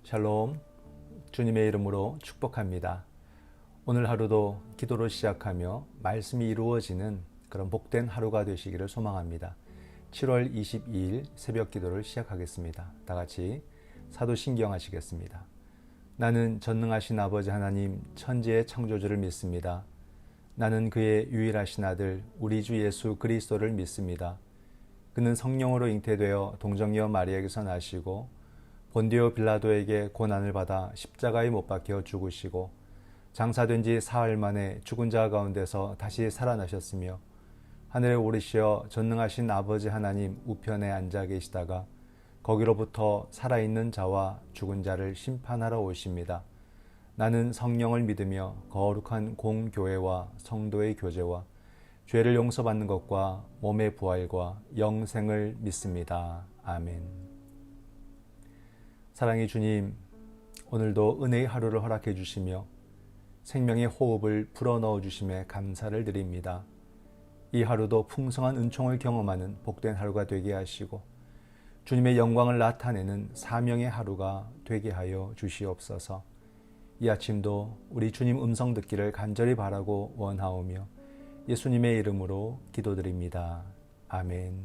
샬롬, 주님의 이름으로 축복합니다. 오늘 하루도 기도로 시작하며 말씀이 이루어지는 그런 복된 하루가 되시기를 소망합니다. 7월 22일 새벽 기도를 시작하겠습니다. 다 같이 사도신경 하시겠습니다. 나는 전능하신 아버지 하나님 천지의 창조주를 믿습니다. 나는 그의 유일하신 아들 우리 주 예수 그리스도를 믿습니다. 그는 성령으로 잉태되어 동정녀 마리아에게서 나시고 본디오 빌라도에게 고난을 받아 십자가에 못 박혀 죽으시고 장사된 지 사흘 만에 죽은 자 가운데서 다시 살아나셨으며 하늘에 오르시어 전능하신 아버지 하나님 우편에 앉아 계시다가 거기로부터 살아있는 자와 죽은 자를 심판하러 오십니다. 나는 성령을 믿으며 거룩한 공교회와 성도의 교제와 죄를 용서받는 것과 몸의 부활과 영생을 믿습니다. 아멘. 사랑의 주님, 오늘도 은혜의 하루를 허락해 주시며 생명의 호흡을 불어넣어 주심에 감사를 드립니다. 이 하루도 풍성한 은총을 경험하는 복된 하루가 되게 하시고 주님의 영광을 나타내는 사명의 하루가 되게 하여 주시옵소서. 이 아침도 우리 주님 음성 듣기를 간절히 바라고 원하오며 예수님의 이름으로 기도드립니다. 아멘.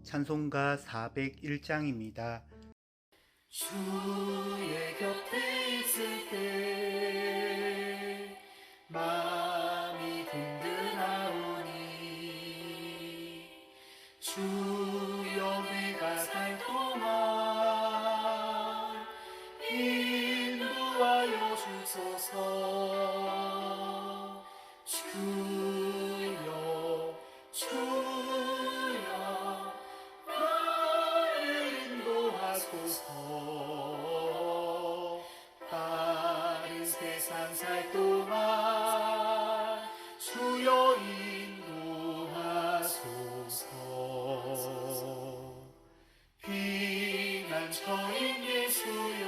찬송가 401장입니다. 주의 곁에 있을 때 마음이 든든하오니 주여 내가 살 동안 인도하여 주소서. 주여 나를 인도하소서. 다른 세상 살 동안 주여 인도하소서. 피난처인 예수여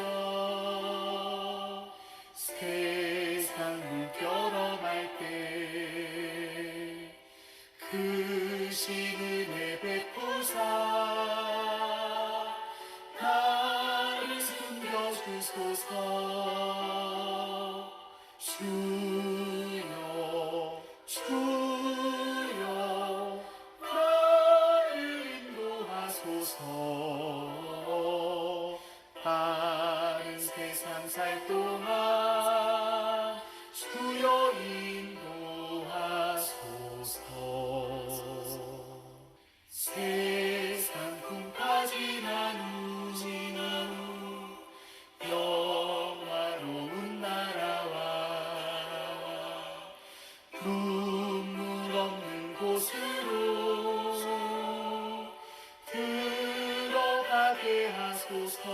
세상 물결어갈 때 크신 은혜 베푸사 나를 숨겨주소서. 주여 나를 인도하소서. 다른 세상 살 동안 주여 인도하소서. 세상 풍파 지난 후 영화로운 나라와 눈물 없는 곳으로 들어가게 하소서.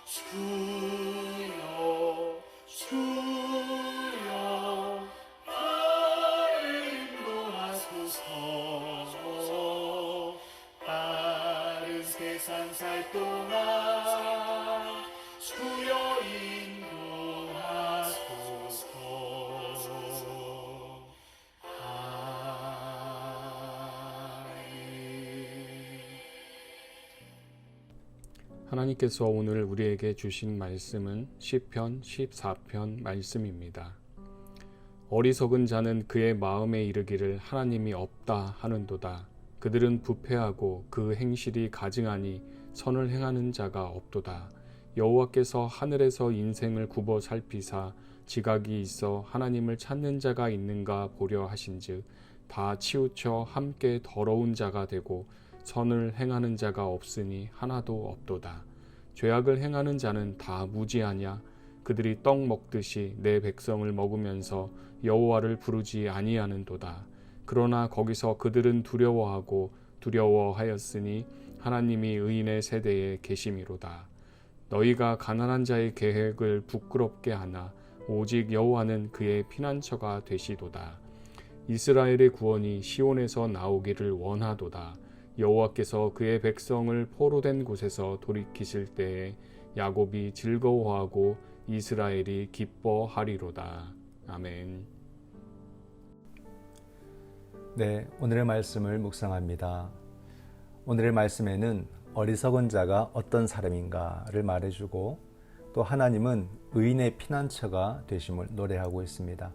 주여 나를 인도하소서. 다른 세상 살 동안 주여 인도하소서. 하나님께서 오늘 우리에게 주신 말씀은 시편 14편 말씀입니다. 어리석은 자는 그의 마음에 이르기를 하나님이 없다 하는도다. 그들은 부패하고 그 행실이 가증하니 선을 행하는 자가 없도다. 여호와께서 하늘에서 인생을 굽어 살피사 지각이 있어 하나님을 찾는 자가 있는가 보려 하신즉 다 치우쳐 함께 더러운 자가 되고 선을 행하는 자가 없으니 하나도 없도다. 죄악을 행하는 자는 다 무지하냐? 그들이 떡 먹듯이 내 백성을 먹으면서 여호와를 부르지 아니하는도다. 그러나 거기서 그들은 두려워하였으니 하나님이 의인의 세대에 계심이로다. 너희가 가난한 자의 계획을 부끄럽게 하나 오직 여호와는 그의 피난처가 되시도다. 이스라엘의 구원이 시온에서 나오기를 원하도다. 여호와께서 그의 백성을 포로된 곳에서 돌이키실 때에 야곱이 즐거워하고 이스라엘이 기뻐하리로다. 아멘. 네, 오늘의 말씀을 묵상합니다. 오늘의 말씀에는 어리석은 자가 어떤 사람인가를 말해주고 또 하나님은 의인의 피난처가 되심을 노래하고 있습니다.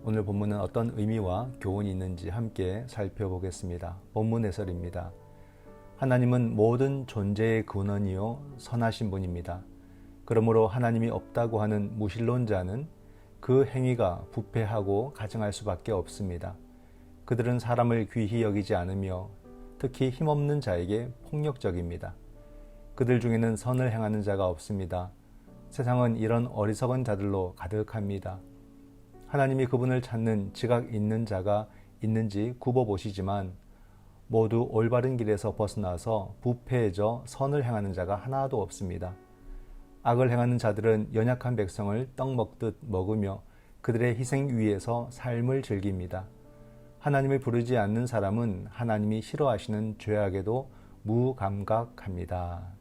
오늘 본문은 어떤 의미와 교훈이 있는지 함께 살펴보겠습니다. 본문 해설입니다. 하나님은 모든 존재의 근원이요 선하신 분입니다. 그러므로 하나님이 없다고 하는 무신론자는 그 행위가 부패하고 가증할 수밖에 없습니다. 그들은 사람을 귀히 여기지 않으며 특히 힘없는 자에게 폭력적입니다. 그들 중에는 선을 행하는 자가 없습니다. 세상은 이런 어리석은 자들로 가득합니다. 하나님이 그분을 찾는 지각 있는 자가 있는지 굽어보시지만 모두 올바른 길에서 벗어나서 부패해져 선을 행하는 자가 하나도 없습니다. 악을 행하는 자들은 연약한 백성을 떡 먹듯 먹으며 그들의 희생 위에서 삶을 즐깁니다. 하나님을 부르지 않는 사람은 하나님이 싫어하시는 죄악에도 무감각합니다.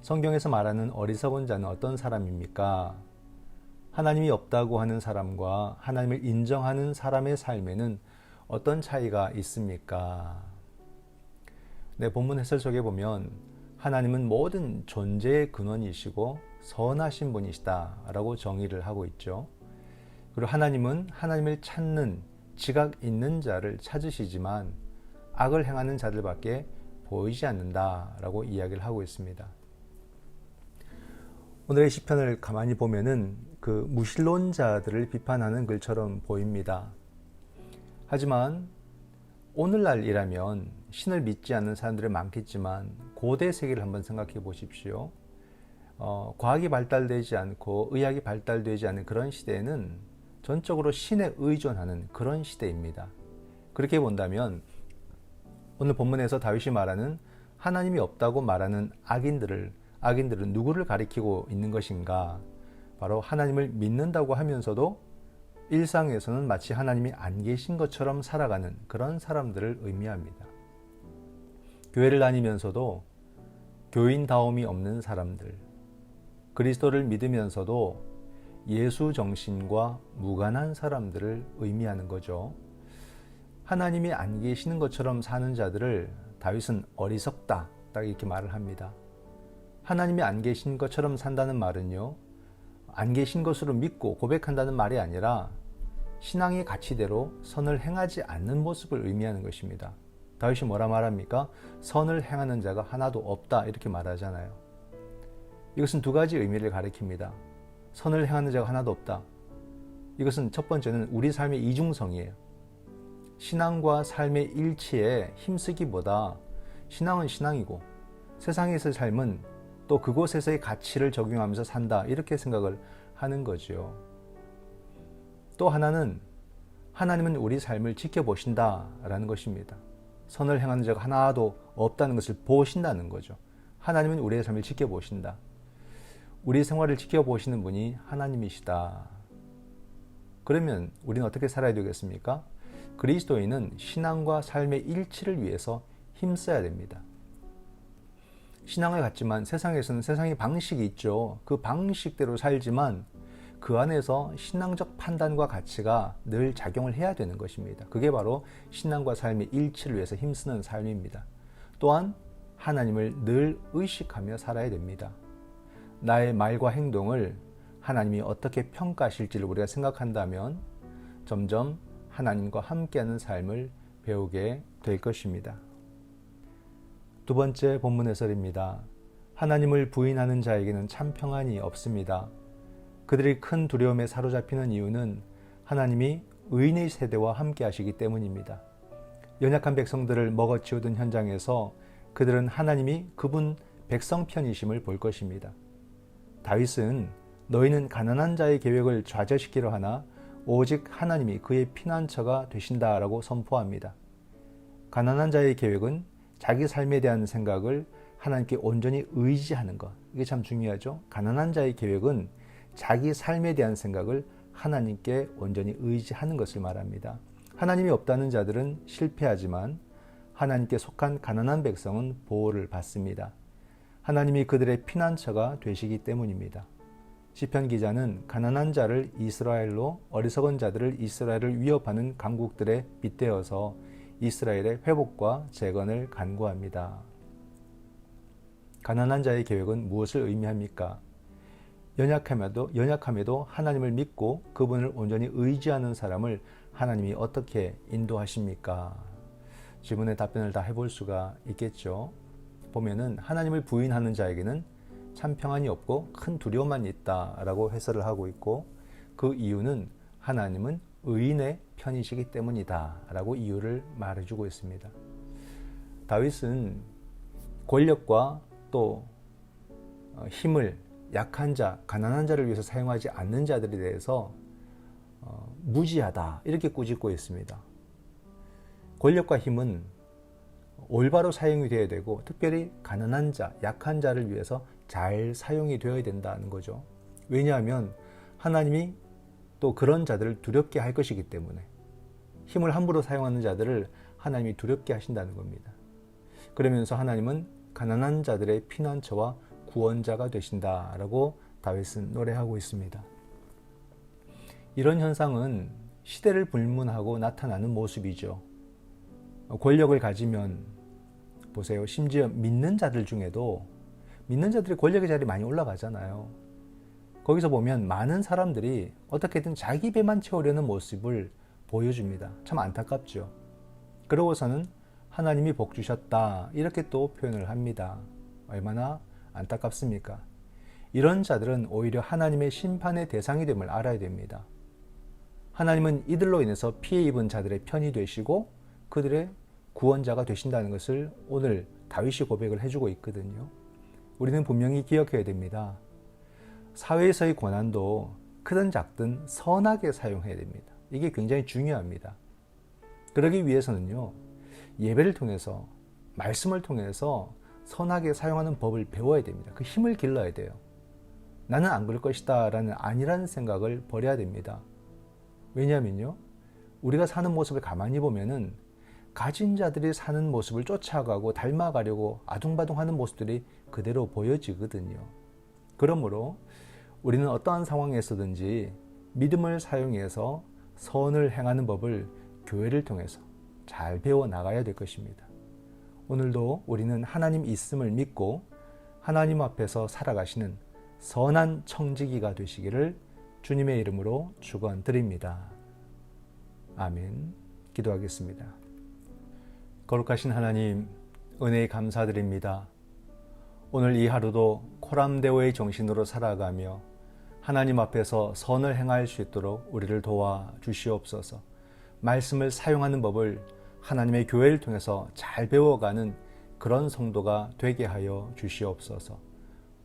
성경에서 말하는 어리석은 자는 어떤 사람입니까? 하나님이 없다고 하는 사람과 하나님을 인정하는 사람의 삶에는 어떤 차이가 있습니까? 본문 해설 속에 보면 하나님은 모든 존재의 근원이시고 선하신 분이시다 라고 정의를 하고 있죠. 그리고 하나님은 하나님을 찾는 지각 있는 자를 찾으시지만 악을 행하는 자들밖에 보이지 않는다 라고 이야기를 하고 있습니다. 오늘의 시편을 가만히 보면은 그 무신론자들을 비판하는 글처럼 보입니다. 하지만 오늘날이라면 신을 믿지 않는 사람들이 많겠지만 고대 세계를 한번 생각해 보십시오. 과학이 발달되지 않고 의학이 발달되지 않은 그런 시대에는 전적으로 신에 의존하는 그런 시대입니다. 그렇게 본다면 오늘 본문에서 다윗이 말하는 하나님이 없다고 말하는 악인들은 누구를 가리키고 있는 것인가? 바로 하나님을 믿는다고 하면서도 일상에서는 마치 하나님이 안 계신 것처럼 살아가는 그런 사람들을 의미합니다. 교회를 다니면서도 교인다움이 없는 사람들, 그리스도를 믿으면서도 예수 정신과 무관한 사람들을 의미하는 거죠. 하나님이 안 계시는 것처럼 사는 자들을 다윗은 어리석다, 딱 이렇게 말을 합니다. 하나님이 안 계신 것처럼 산다는 말은요, 안 계신 것으로 믿고 고백한다는 말이 아니라 신앙의 가치대로 선을 행하지 않는 모습을 의미하는 것입니다. 다윗이 뭐라 말합니까? 선을 행하는 자가 하나도 없다 이렇게 말하잖아요. 이것은 두 가지 의미를 가리킵니다. 선을 행하는 자가 하나도 없다. 이것은 첫 번째는 우리 삶의 이중성이에요. 신앙과 삶의 일치에 힘쓰기보다 신앙은 신앙이고 세상에서의 삶은 또 그곳에서의 가치를 적용하면서 산다 이렇게 생각을 하는 거죠. 또 하나는 하나님은 우리 삶을 지켜보신다라는 것입니다. 선을 행하는 자가 하나도 없다는 것을 보신다는 거죠. 하나님은 우리의 삶을 지켜보신다. 우리 생활을 지켜보시는 분이 하나님이시다. 그러면 우리는 어떻게 살아야 되겠습니까? 그리스도인은 신앙과 삶의 일치를 위해서 힘써야 됩니다. 신앙을 갖지만 세상에서는 세상의 방식이 있죠. 그 방식대로 살지만 그 안에서 신앙적 판단과 가치가 늘 작용을 해야 되는 것입니다. 그게 바로 신앙과 삶의 일치를 위해서 힘쓰는 삶입니다. 또한 하나님을 늘 의식하며 살아야 됩니다. 나의 말과 행동을 하나님이 어떻게 평가하실지를 우리가 생각한다면 점점 하나님과 함께하는 삶을 배우게 될 것입니다. 두 번째 본문 해설입니다. 하나님을 부인하는 자에게는 참 평안이 없습니다. 그들이 큰 두려움에 사로잡히는 이유는 하나님이 의인의 세대와 함께 하시기 때문입니다. 연약한 백성들을 먹어치우던 현장에서 그들은 하나님이 그분 백성 편이심을 볼 것입니다. 다윗은 너희는 가난한 자의 계획을 좌절시키려 하나 오직 하나님이 그의 피난처가 되신다라고 선포합니다. 가난한 자의 계획은 자기 삶에 대한 생각을 하나님께 온전히 의지하는 것. 이게 참 중요하죠. 가난한 자의 계획은 자기 삶에 대한 생각을 하나님께 온전히 의지하는 것을 말합니다. 하나님이 없다는 자들은 실패하지만 하나님께 속한 가난한 백성은 보호를 받습니다. 하나님이 그들의 피난처가 되시기 때문입니다. 시편 기자는 가난한 자를 이스라엘로 어리석은 자들을 이스라엘을 위협하는 강국들에 빗대어서 이스라엘의 회복과 재건을 간구합니다. 가난한 자의 계획은 무엇을 의미합니까? 연약함에도 하나님을 믿고 그분을 온전히 의지하는 사람을 하나님이 어떻게 인도하십니까? 질문에 답변을 다 해볼 수가 있겠죠. 보면은 하나님을 부인하는 자에게는 참 평안이 없고 큰 두려움만 있다라고 해설을 하고 있고, 그 이유는 하나님은 의인의 편이시기 때문이다라고 이유를 말해주고 있습니다. 다윗은 권력과 또 힘을 약한 자, 가난한 자를 위해서 사용하지 않는 자들에 대해서 무지하다 이렇게 꾸짖고 있습니다. 권력과 힘은 올바로 사용이 되어야 되고, 특별히 가난한 자, 약한 자를 위해서 잘 사용이 되어야 된다는 거죠. 왜냐하면 하나님이 또 그런 자들을 두렵게 할 것이기 때문에, 힘을 함부로 사용하는 자들을 하나님이 두렵게 하신다는 겁니다. 그러면서 하나님은 가난한 자들의 피난처와 구원자가 되신다라고 다윗은 노래하고 있습니다. 이런 현상은 시대를 불문하고 나타나는 모습이죠. 권력을 가지면 보세요. 심지어 믿는 자들 중에도 믿는 자들이 권력의 자리에 많이 올라가잖아요. 거기서 보면 많은 사람들이 어떻게든 자기 배만 채우려는 모습을 보여줍니다. 참 안타깝죠. 그러고서는 하나님이 복 주셨다 이렇게 또 표현을 합니다. 얼마나 안타깝습니까? 이런 자들은 오히려 하나님의 심판의 대상이 됨을 알아야 됩니다. 하나님은 이들로 인해서 피해 입은 자들의 편이 되시고 그들의 구원자가 되신다는 것을 오늘 다윗이 고백을 해주고 있거든요. 우리는 분명히 기억해야 됩니다. 사회에서의 권한도 크든 작든 선하게 사용해야 됩니다. 이게 굉장히 중요합니다. 그러기 위해서는요, 예배를 통해서, 말씀을 통해서 선하게 사용하는 법을 배워야 됩니다. 그 힘을 길러야 돼요. 나는 안 그럴 것이다 라는 아니라는 생각을 버려야 됩니다. 왜냐하면요, 우리가 사는 모습을 가만히 보면은 가진 자들이 사는 모습을 쫓아가고 닮아가려고 아둥바둥하는 모습들이 그대로 보여지거든요. 그러므로 우리는 어떠한 상황에서든지 믿음을 사용해서 선을 행하는 법을 교회를 통해서 잘 배워나가야 될 것입니다. 오늘도 우리는 하나님 있음을 믿고 하나님 앞에서 살아가시는 선한 청지기가 되시기를 주님의 이름으로 축원드립니다. 아멘. 기도하겠습니다. 거룩하신 하나님, 은혜에 감사드립니다. 오늘 이 하루도 코람데오의 정신으로 살아가며 하나님 앞에서 선을 행할 수 있도록 우리를 도와 주시옵소서. 말씀을 사용하는 법을 하나님의 교회를 통해서 잘 배워가는 그런 성도가 되게 하여 주시옵소서.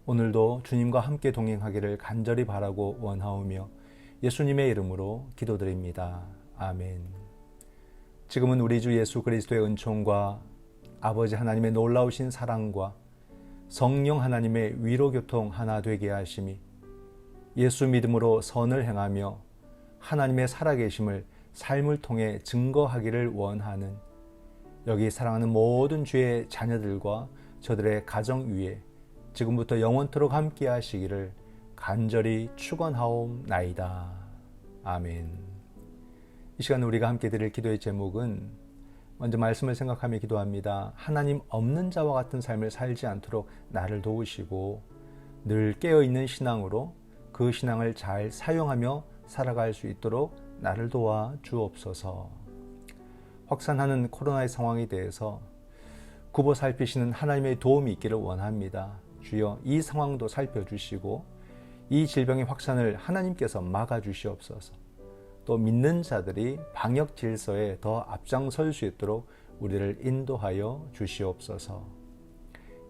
오늘도 주님과 함께 동행하기를 간절히 바라고 원하오며 예수님의 이름으로 기도드립니다. 아멘. 지금은 우리 주 예수 그리스도의 은총과 아버지 하나님의 놀라우신 사랑과 성령 하나님의 위로교통 하나 되게 하심이 예수 믿음으로 선을 행하며 하나님의 살아계심을 삶을 통해 증거하기를 원하는 여기 사랑하는 모든 주의 자녀들과 저들의 가정 위에 지금부터 영원토록 함께 하시기를 간절히 축원하옵나이다. 아멘. 이 시간 우리가 함께 드릴 기도의 제목은, 먼저 말씀을 생각하며 기도합니다. 하나님 없는 자와 같은 삶을 살지 않도록 나를 도우시고 늘 깨어있는 신앙으로 그 신앙을 잘 사용하며 살아갈 수 있도록 나를 도와 주옵소서. 확산하는 코로나의 상황에 대해서 굽어 살피시는 하나님의 도움이 있기를 원합니다. 주여, 이 상황도 살펴주시고 이 질병의 확산을 하나님께서 막아주시옵소서. 또 믿는 자들이 방역 질서에 더 앞장설 수 있도록 우리를 인도하여 주시옵소서.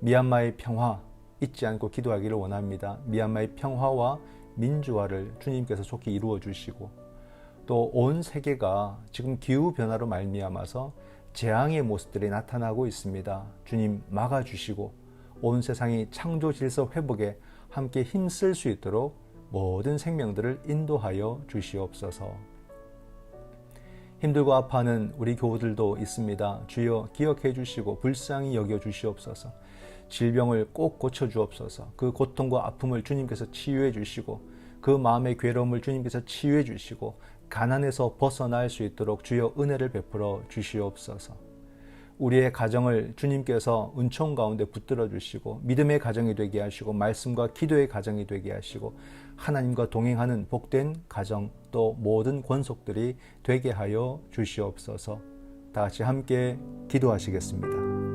미얀마의 평화 잊지 않고 기도하기를 원합니다. 미얀마의 평화와 민주화를 주님께서 좋게 이루어 주시고, 또 온 세계가 지금 기후변화로 말미암아서 재앙의 모습들이 나타나고 있습니다. 주님 막아주시고 온 세상이 창조 질서 회복에 함께 힘쓸 수 있도록 모든 생명들을 인도하여 주시옵소서. 힘들고 아파하는 우리 교우들도 있습니다. 주여 기억해 주시고 불쌍히 여겨 주시옵소서. 질병을 꼭 고쳐 주옵소서. 그 고통과 아픔을 주님께서 치유해 주시고 그 마음의 괴로움을 주님께서 치유해 주시고 가난에서 벗어날 수 있도록 주여 은혜를 베풀어 주시옵소서. 우리의 가정을 주님께서 은총 가운데 붙들어 주시고 믿음의 가정이 되게 하시고 말씀과 기도의 가정이 되게 하시고 하나님과 동행하는 복된 가정 또 모든 권속들이 되게 하여 주시옵소서. 다 같이 함께 기도하시겠습니다.